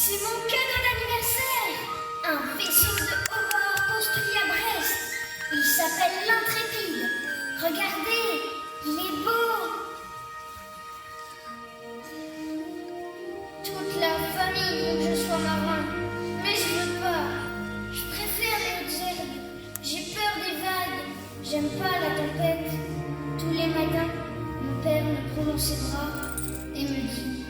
C'est mon cadeau d'anniversaire. Un vaisseau de haut bord construit à Brest. Il s'appelle l'Intrépide. Regardez, il est beau. Toute la famille veut que je sois marin. Mais je veux pas. Je préfère les hautes herbes. J'ai peur des vagues. J'aime pas la tempête. Tous les matins, mon père me prend dans ses bras et me dit: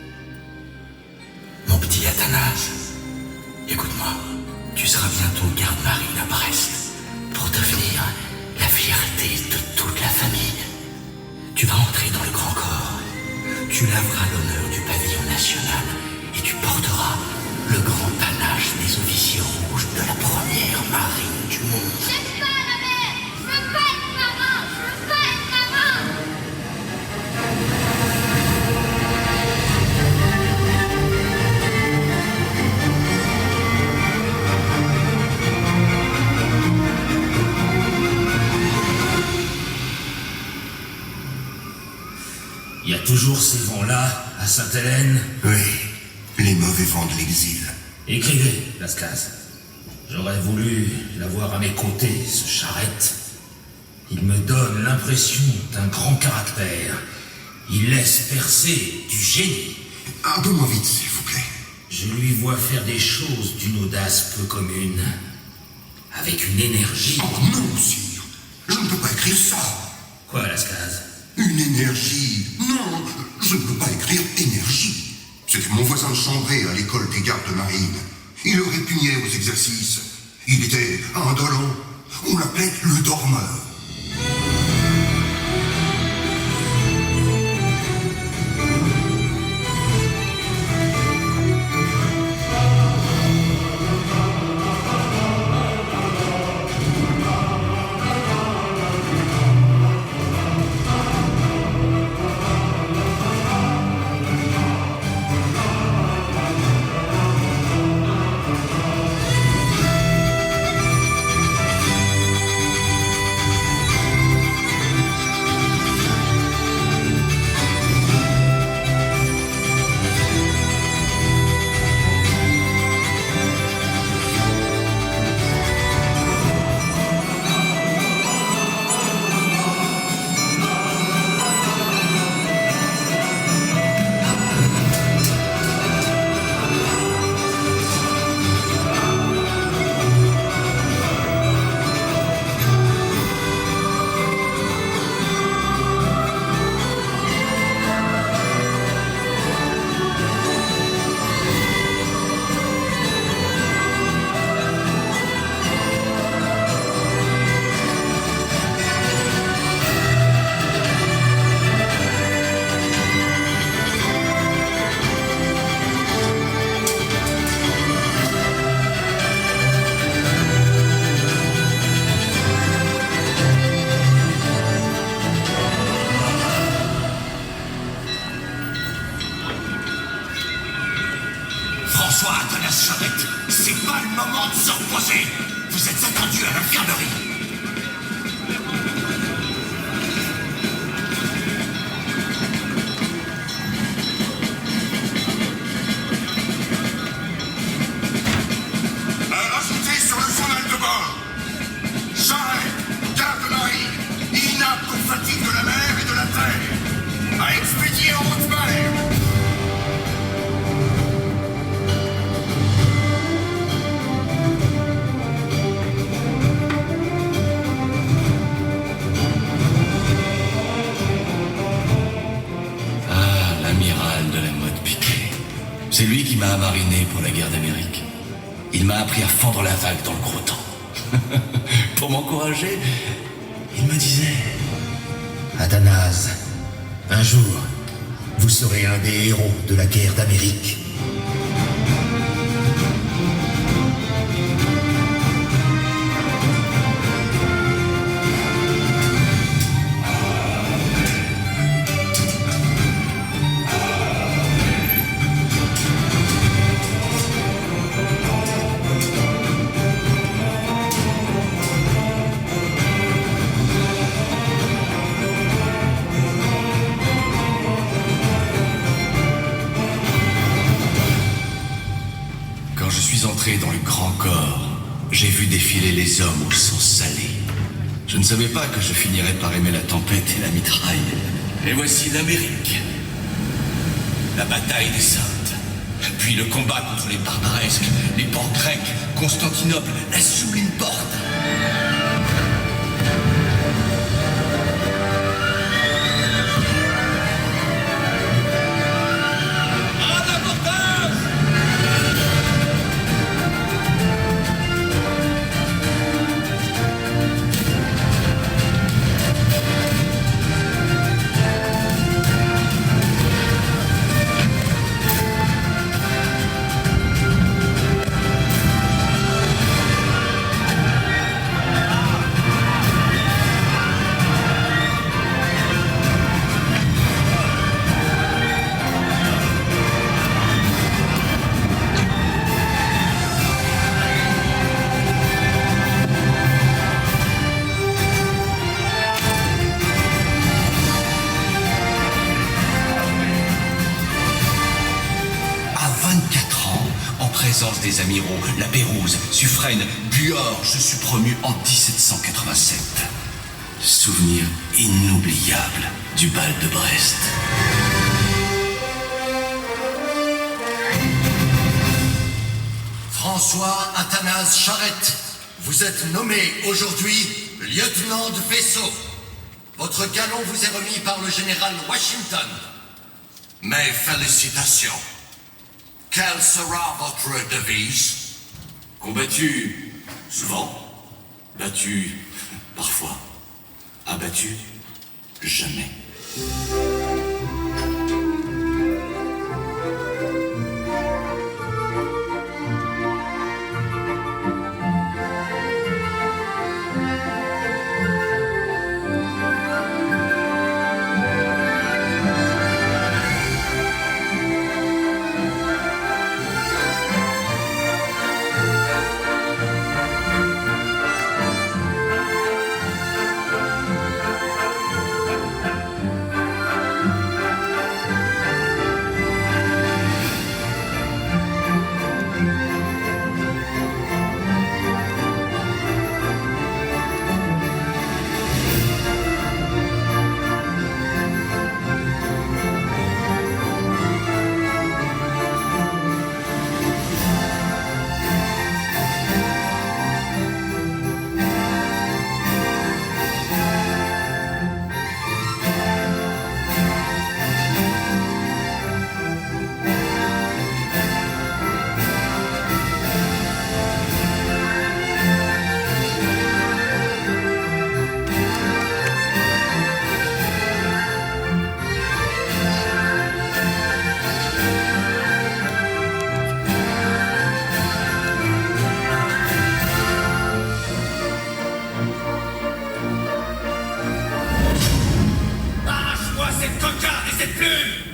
Mon petit Athanase, écoute-moi, tu seras bientôt garde-marine à Brest pour devenir la fierté de toute la famille. Tu vas entrer dans le grand corps, tu laveras l'honneur du pavillon national et tu porteras le grand panache des officiers rouges de la première marine du monde. J'aime pas la mer. Je veux pas être marin. Je veux pas être marin. Il y a toujours ces vents-là, à Sainte-Hélène. Oui, les mauvais vents de l'exil. Écrivez, Lascaz. J'aurais voulu l'avoir à mes côtés, ce charrette. Il me donne l'impression d'un grand caractère. Il laisse percer du génie. Un peu moins vite, s'il vous plaît. Je lui vois faire des choses d'une audace peu commune. Avec une énergie. Oh non, sire. Je ne peux pas écrire ça. Quoi, Lascaz? Une énergie. Non, je ne peux pas écrire énergie. C'était mon voisin de chambrée à l'école des gardes marines. Il répugnait aux exercices. Il était indolent. On l'appelait le dormeur. François Athanase Charrette, c'est pas le moment de se reposer. Vous êtes attendu à l'infirmerie. Ajoutez sur le journal de bord. Charrette, garde-marine, inapte aux fatigues de la mer et de la terre. À expédier en haute mer. L'amiral de la mode piquée. C'est lui qui m'a amariné pour la guerre d'Amérique. Il m'a appris à fendre la vague dans le gros temps. Pour m'encourager, il me disait: Athanase, un jour, vous serez un des héros de la guerre d'Amérique. entré dans le grand corps, j'ai vu défiler les hommes au sang salé. Je ne savais pas que je finirais par aimer la tempête et la mitraille. Et voici l'Amérique. La bataille des Saintes. Puis le combat contre les barbaresques, les ports grecs, Constantinople, la sublime porte. Des amiraux, la Pérouse, Suffren, Buor, je suis promu en 1787. Souvenir inoubliable du bal de Brest. François Athanase Charette, vous êtes nommé aujourd'hui lieutenant de vaisseau. Votre galon vous est remis par le général Washington. Mes félicitations. Quelle sera votre devise? Combattu, souvent. Battu, parfois. Abattu, jamais.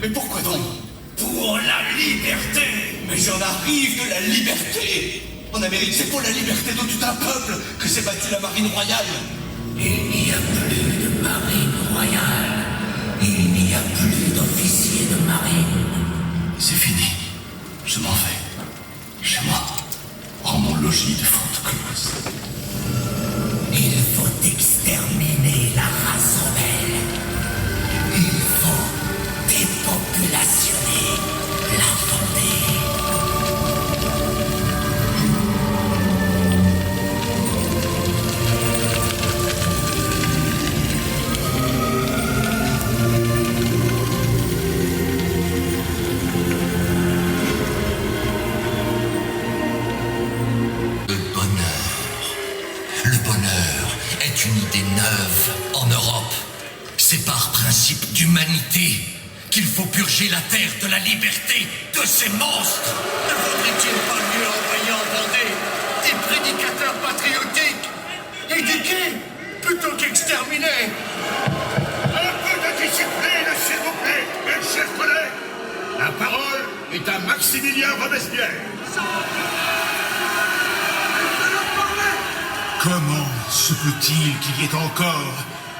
Mais pourquoi donc? Pour la liberté! Mais j'en arrive de la liberté! En Amérique, c'est pour la liberté de tout un peuple que s'est battue la marine royale! Il n'y a plus de marine royale. Il n'y a plus d'officiers de marine. C'est fini. Je m'en vais. Chez moi. En mon logis de Fontclose. Il faut exterminer la race rebelle. Il faut dépopulationner la Vendée. Le bonheur est une idée neuve en Europe. C'est par principe d'humanité qu'il faut purger la terre de la liberté de ces monstres. Ne vaudrait-il pas mieux envoyer en Vendée des prédicateurs patriotiques, éduqués, plutôt qu'exterminés? Un peu de discipline, s'il vous plaît, mes chers collègues. La parole est à Maximilien Robespierre. Comment se peut-il qu'il y ait encore,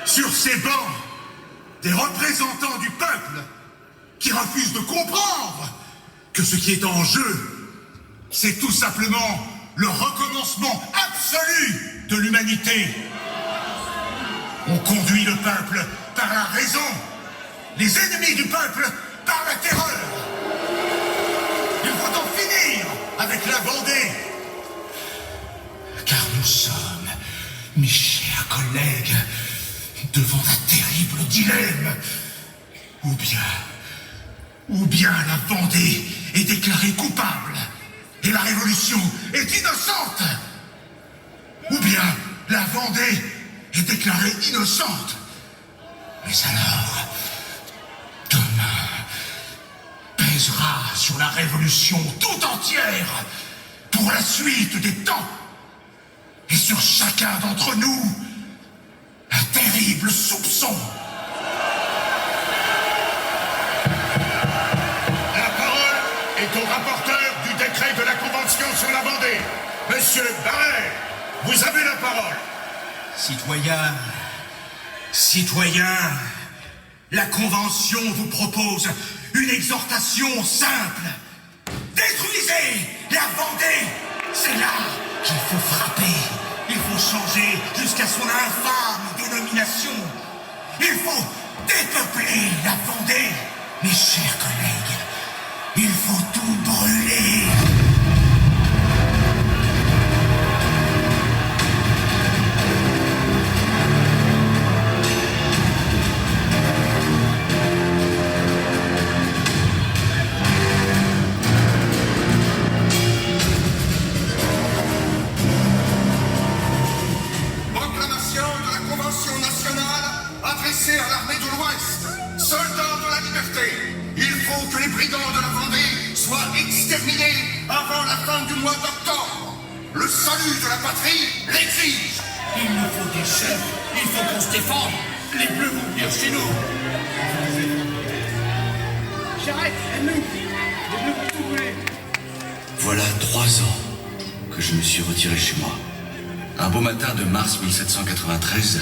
sur ces bancs, des représentants du peuple qui refusent de comprendre que ce qui est en jeu c'est tout simplement le recommencement absolu de l'humanité. On conduit le peuple par la raison, les ennemis du peuple par la terreur. Il faut en finir avec la Vendée. Car nous sommes, mes chers collègues, devant un terrible dilemme. Ou bien la Vendée est déclarée coupable et la révolution est innocente. Ou bien la Vendée est déclarée innocente. Mais alors, demain pèsera sur la révolution tout entière pour la suite des temps. Et sur chacun d'entre nous, un terrible soupçon. La parole est au rapporteur du décret de la Convention sur la Vendée. Monsieur Barret, vous avez la parole. Citoyens, la Convention vous propose une exhortation simple. Détruisez la Vendée. C'est là qu'il faut frapper. Il faut changer jusqu'à son infâme dénomination. Il faut dépeupler la Vendée. Mes chers collègues, il faut tout brûler. Proclamation de la Convention nationale adressée à l'armée de l'Ouest. Soldats de la liberté, il faut que les brigands de la Vendée soient exterminés avant la fin du mois d'octobre. Le salut de la patrie l'exige. Il nous faut des chefs, il faut qu'on se défende. Les Bleus vont venir chez nous. Voilà 3 ans que je me suis retiré chez moi. Un beau matin de mars 1793,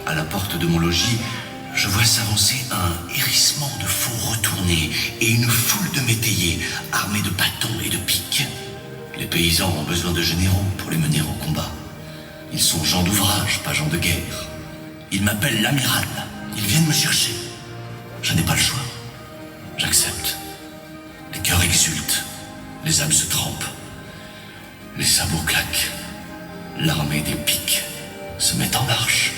à la porte de mon logis, je vois s'avancer un hérissement de faux retournés et une foule de métayers armés de bâtons et de piques. Les paysans ont besoin de généraux pour les mener au combat. Ils sont gens d'ouvrage, pas gens de guerre. Ils m'appellent l'amiral. Ils viennent me chercher. Je n'ai pas le choix. J'accepte. Les cœurs exultent. Les âmes se trempent. Les sabots claquent. L'armée des piques se met en marche.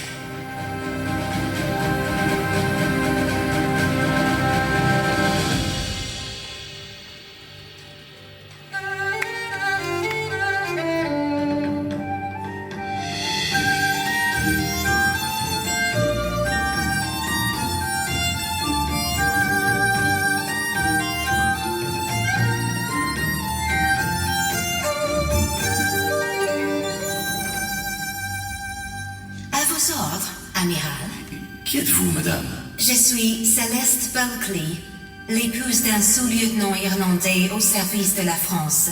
À vos ordres, amiral. Qui êtes-vous, madame? Je suis Céleste Bulkley, l'épouse d'un sous-lieutenant irlandais au service de la France,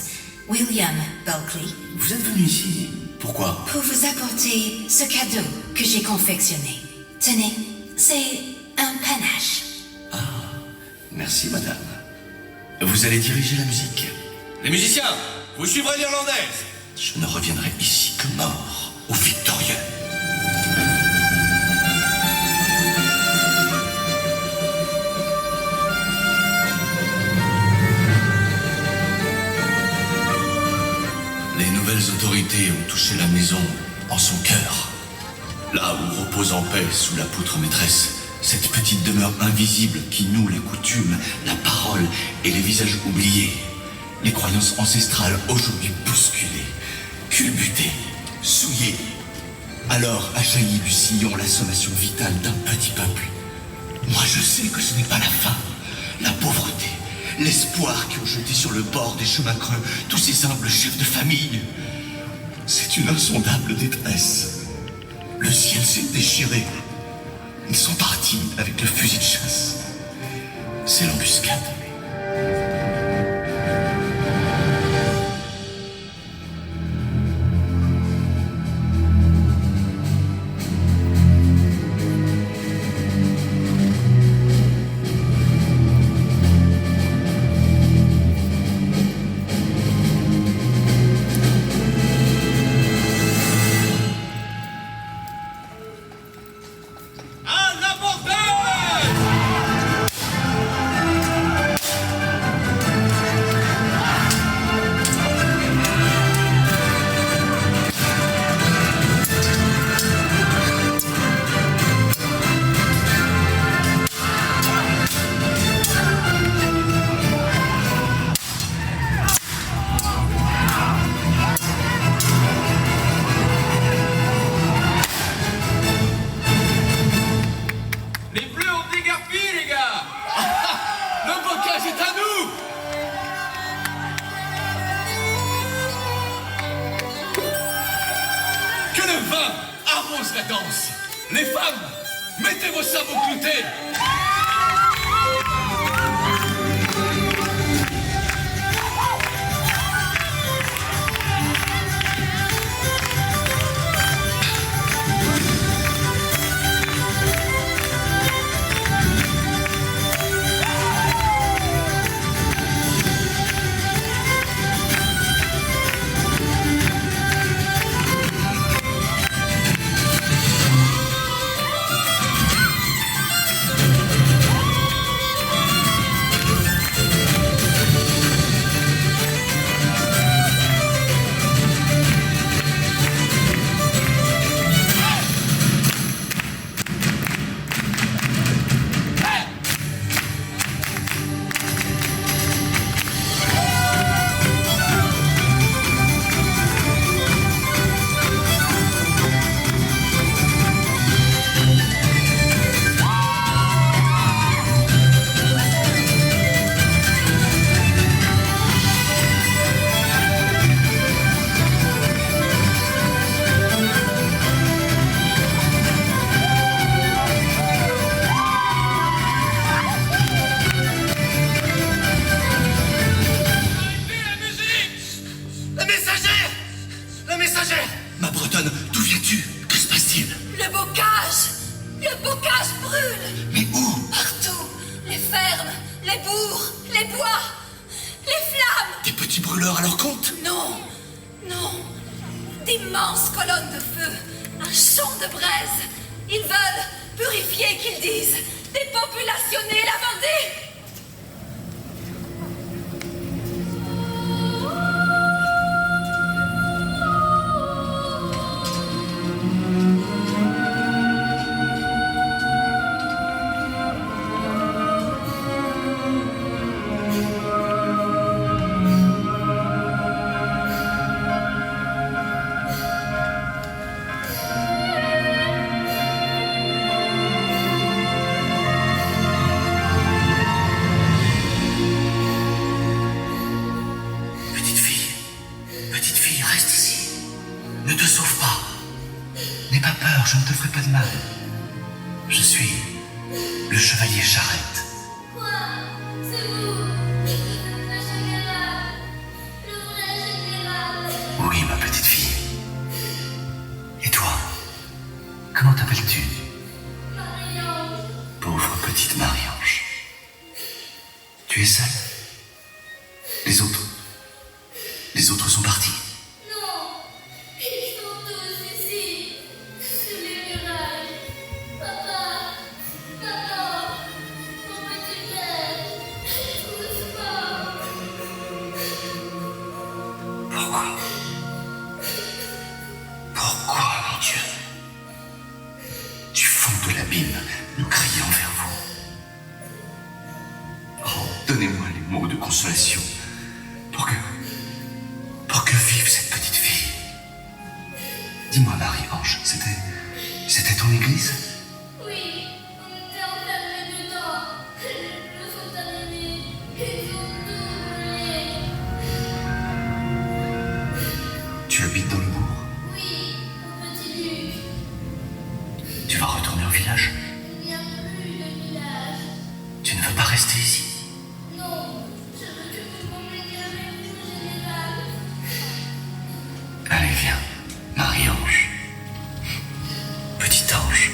William Bulkley, Vous êtes venu ici. Pourquoi? pour vous apporter ce cadeau que j'ai confectionné. Tenez, c'est un panache. Merci, madame. Vous allez diriger la musique. Les musiciens, vous suivrez l'irlandaise. Je ne reviendrai ici que mort ou victorieux. Les nouvelles autorités ont touché la maison en son cœur. Là où repose en paix, sous la poutre maîtresse, cette petite demeure invisible qui noue la coutume, la parole et les visages oubliés. Les croyances ancestrales aujourd'hui bousculées, culbutées, souillées. Alors a jailli du sillon la sommation vitale d'un petit peuple. Moi je sais que ce n'est pas la faim, la pauvreté, l'espoir qui ont jeté sur le bord des chemins creux tous ces humbles chefs de famille. C'est une insondable détresse. Le ciel s'est déchiré. Ils sont partis avec le fusil de chasse. C'est l'embuscade. danse. Les femmes, mettez vos sabots cloutés. D'immenses colonnes de feu, un champ de braise. Ils veulent purifier, qu'ils disent, dépopulationner la Vendée. Je ne te ferai pas de mal. Je suis le chevalier Charrette. Quoi? C'est vous? Le vrai général. Le vrai général. Oui, ma petite fille. Et toi? Comment t'appelles-tu? Marie-Ange. Pauvre petite Marie-Ange. Tu es seule? Les autres? Les autres sont partis? Non. Ils sont tous ici. Sous les murailles. Papa. Maman. Mon petit père. Tous morts. Pourquoi? Pourquoi, mon Dieu? Du fond de l'abîme, nous crions vers vous. Oh, donnez-moi les mots de consolation pour que vive cette petite fille. Dis-moi, Marie-Ange, c'était ton église? Oui, on était enfermés dedans. Les bleus sont arrivés. Ils ont tout brûlé. Tu habites dans le bourg? Oui, mon petit Luc. Tu vas retourner au village? Il n'y a plus de village. Tu ne veux pas rester ici? Non, je veux que vous m'emmeniez avec vous, général. Allez, viens, Marie-Ange. Petit ange.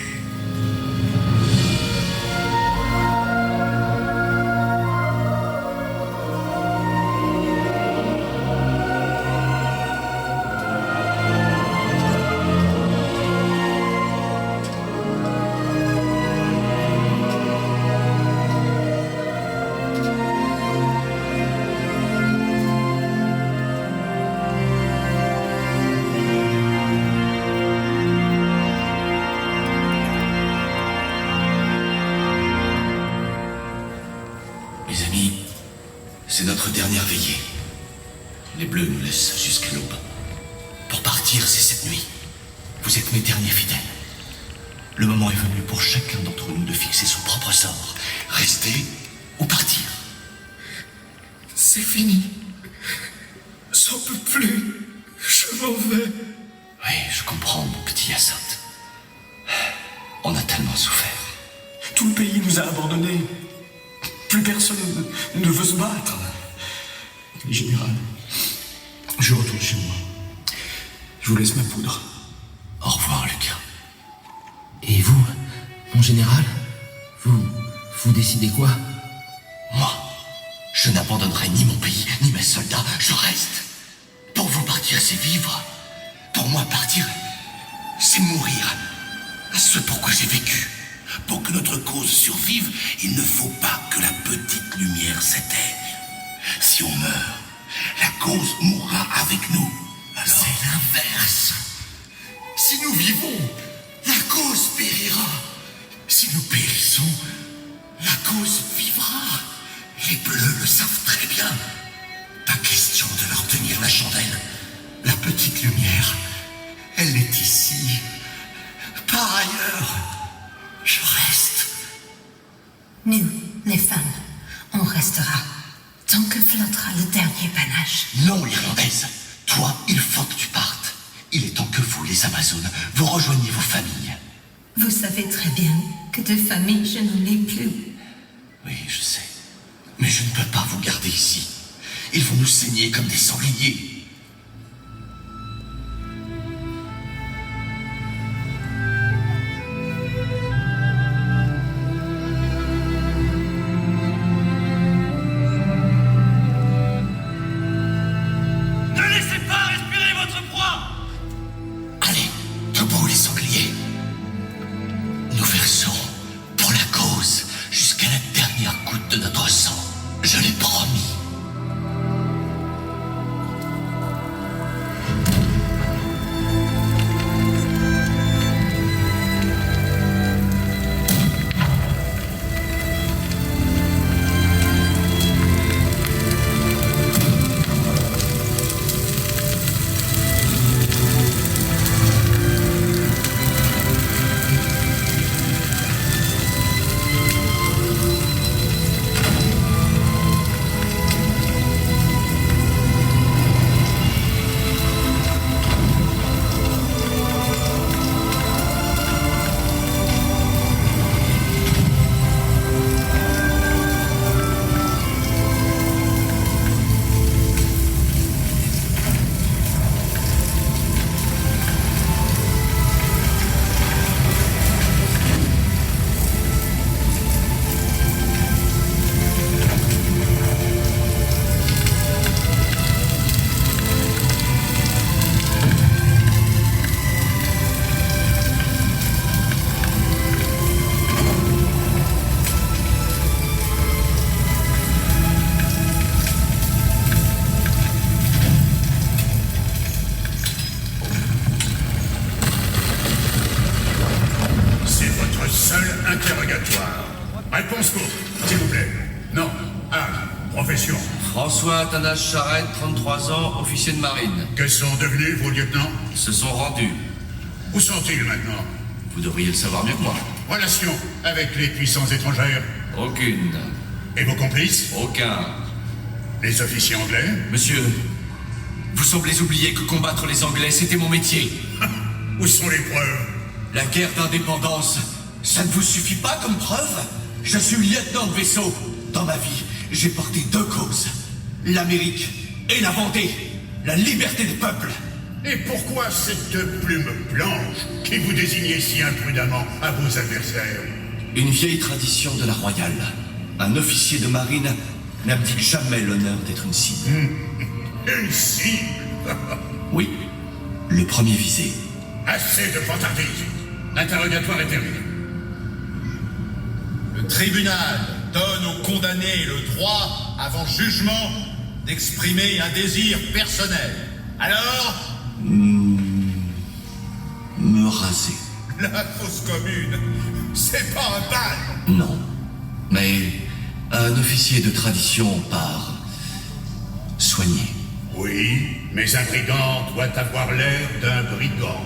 Mes amis, c'est notre dernière veillée. Les Bleus nous laissent jusqu'à l'aube. Pour partir, c'est cette nuit. Vous êtes mes derniers fidèles. Le moment est venu pour chacun d'entre nous de fixer son propre sort. Rester ou partir. C'est fini. J'en peux plus. Je m'en vais. Oui, je comprends, mon petit Hyacinthe. souffert. Tout le pays nous a abandonnés. Plus personne ne veut se battre. Général, je retourne chez moi. Je vous laisse ma poudre. Au revoir, Lucas. Et vous, mon général, vous décidez quoi? Moi, je n'abandonnerai ni mon pays, ni mes soldats. Je reste. Pour vous, partir, c'est vivre. Pour moi, partir, c'est mourir. Ce pourquoi j'ai vécu. Pour que notre cause survive, il ne faut pas que la petite lumière s'éteigne. Si on meurt, la cause mourra avec nous. C'est l'inverse. Si nous vivons, la cause périra. Si nous périssons, la cause vivra. Les Bleus le savent très bien. Pas question de leur tenir la chandelle. La petite lumière, elle est ici. Par ailleurs, je reste. Nous, les femmes, on restera tant que flottera le dernier panache. Non, l'Irlandaise. Toi, il faut que tu partes. Il est temps que vous, les Amazones, vous rejoigniez vos familles. Vous savez très bien que de famille, je n'en ai plus. Oui, je sais. Mais je ne peux pas vous garder ici. Ils vont nous saigner comme des sangliers. Réponse courte, s'il vous plaît. Non. Profession. François Athanase Charette, 33 ans, officier de marine. Que sont devenus vos lieutenants? Se sont rendus. Où sont-ils maintenant? Vous devriez le savoir mieux que moi. Relation avec les puissances étrangères? Aucune. Et vos complices? Aucun. Les officiers anglais? Monsieur, vous semblez oublier que combattre les Anglais, c'était mon métier. Où sont les preuves? La guerre d'indépendance, ça ne vous suffit pas comme preuve? Je suis lieutenant de vaisseau. Dans ma vie, j'ai porté deux causes. L'Amérique et la Vendée. La liberté des peuples. Et pourquoi cette plume blanche qui vous désignait si imprudemment à vos adversaires? Une vieille tradition de la royale. Un officier de marine n'abdique jamais l'honneur d'être une cible. Une cible? Oui, le premier visé. Assez de vantardise. L'interrogatoire est terminé. Le tribunal donne aux condamnés le droit, avant jugement, d'exprimer un désir personnel. Alors, Me raser. la fosse commune, c'est pas un bal. Non. Mais un officier de tradition part soigner. Oui, mais un brigand doit avoir l'air d'un brigand.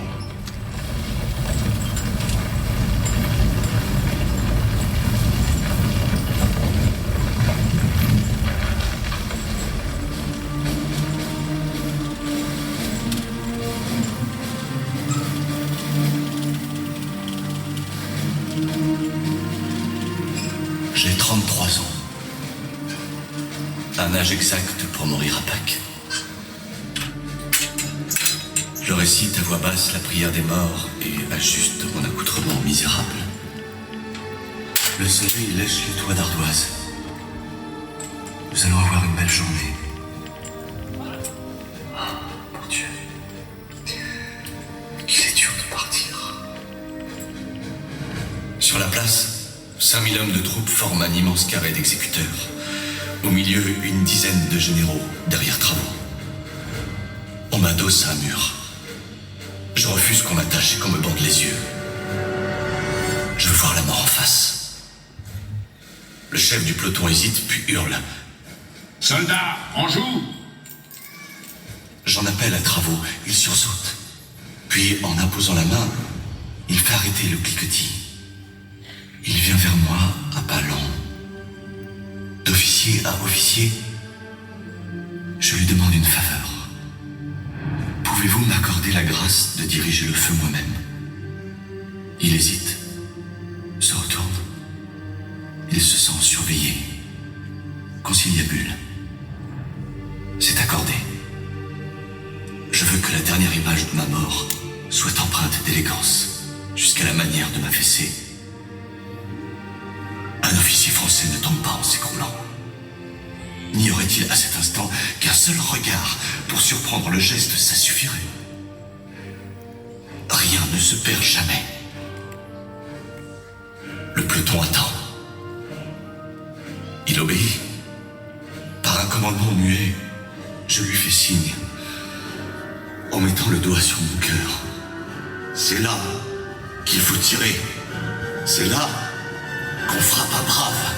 un âge exact pour mourir à Pâques. Je récite à voix basse la prière des morts et ajuste mon accoutrement misérable. Le soleil lèche les toits d'ardoise. Nous allons avoir une belle journée. Oh, mon Dieu. Qu'il est dur de partir. Sur la place, 5000 hommes de troupes forment un immense carré d'exécuteurs. Au milieu, une dizaine de généraux, derrière travaux. On m'adosse à un mur. Je refuse qu'on m'attache et qu'on me bande les yeux. Je veux voir la mort en face. Le chef du peloton hésite, puis hurle. Soldats, en joue! J'en appelle à travaux, il sursaute. Puis, en imposant la main, il fait arrêter le cliquetis. Il vient vers moi à pas lents. D'officier à officier, je lui demande une faveur. Pouvez-vous m'accorder la grâce de diriger le feu moi-même? Il hésite, se retourne. Il se sent surveillé. Conciliabule. C'est accordé. Je veux que la dernière image de ma mort soit empreinte d'élégance, jusqu'à la manière de m'affaisser. Un officier français ne tombe pas en s'écroulant. N'y aurait-il à cet instant qu'un seul regard pour surprendre le geste, ça suffirait. Rien ne se perd jamais. Le peloton attend. Il obéit. Par un commandement muet, je lui fais signe, en mettant le doigt sur mon cœur. C'est là qu'il faut tirer. C'est là qu'on frappe un brave.